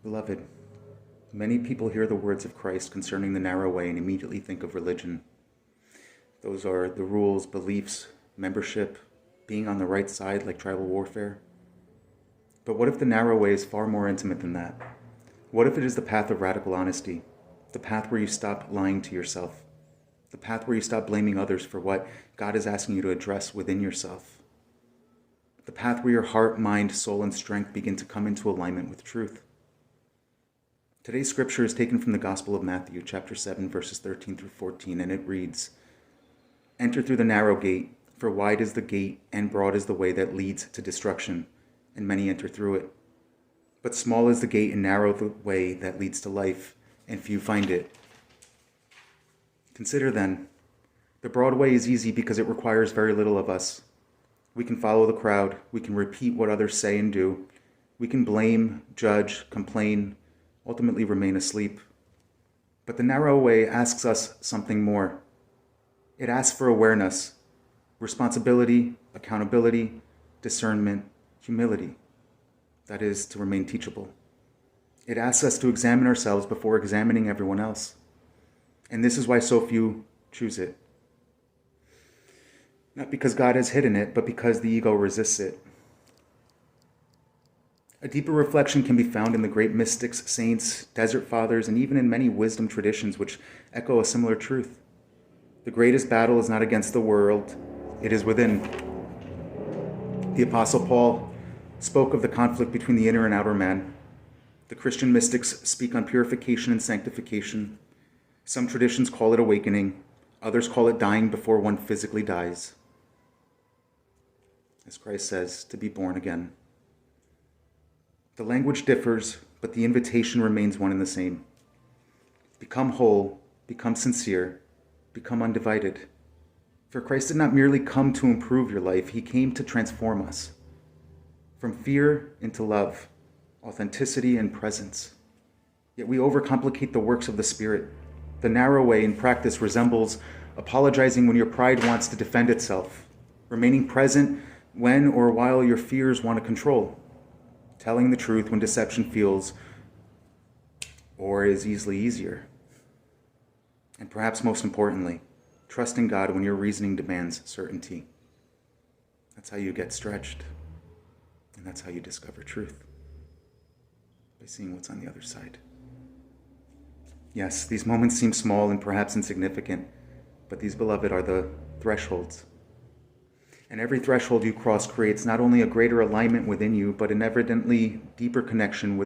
Beloved, many people hear the words of Christ concerning the narrow way and immediately think of religion. Those are the rules, beliefs, membership, being on the right side like tribal warfare. But what if the narrow way is far more intimate than that? What if it is the path of radical honesty, the path where you stop lying to yourself, the path where you stop blaming others for what God is asking you to address within yourself, the path where your heart, mind, soul, and strength begin to come into alignment with truth? Today's scripture is taken from the Gospel of Matthew, chapter 7, verses 13 through 14, and it reads, "Enter through the narrow gate, for wide is the gate and broad is the way that leads to destruction, and many enter through it. But small is the gate and narrow the way that leads to life, and few find it." Consider then, the broad way is easy because it requires very little of us. We can follow the crowd, we can repeat what others say and do, we can blame, judge, complain, ultimately remain asleep. But the narrow way asks us something more. It asks for awareness, responsibility, accountability, discernment, humility. That is, to remain teachable. It asks us to examine ourselves before examining everyone else. And this is why so few choose it. Not because God has hidden it, but because the ego resists it. A deeper reflection can be found in the great mystics, saints, desert fathers, and even in many wisdom traditions which echo a similar truth. The greatest battle is not against the world, it is within. The Apostle Paul spoke of the conflict between the inner and outer man. The Christian mystics speak on purification and sanctification. Some traditions call it awakening, others call it dying before one physically dies. As Christ says, to be born again. The language differs, but the invitation remains one and the same. Become whole, become sincere, become undivided. For Christ did not merely come to improve your life, he came to transform us. From fear into love, authenticity and presence. Yet we overcomplicate the works of the Spirit. The narrow way in practice resembles apologizing when your pride wants to defend itself, remaining present when or while your fears want to control, telling the truth when deception feels or is easily easier. And perhaps most importantly, trusting God when your reasoning demands certainty. That's how you get stretched. And that's how you discover truth. By seeing what's on the other side. Yes, these moments seem small and perhaps insignificant, but these, beloved, are the thresholds. And every threshold you cross creates not only a greater alignment within you, but an evidently deeper connection with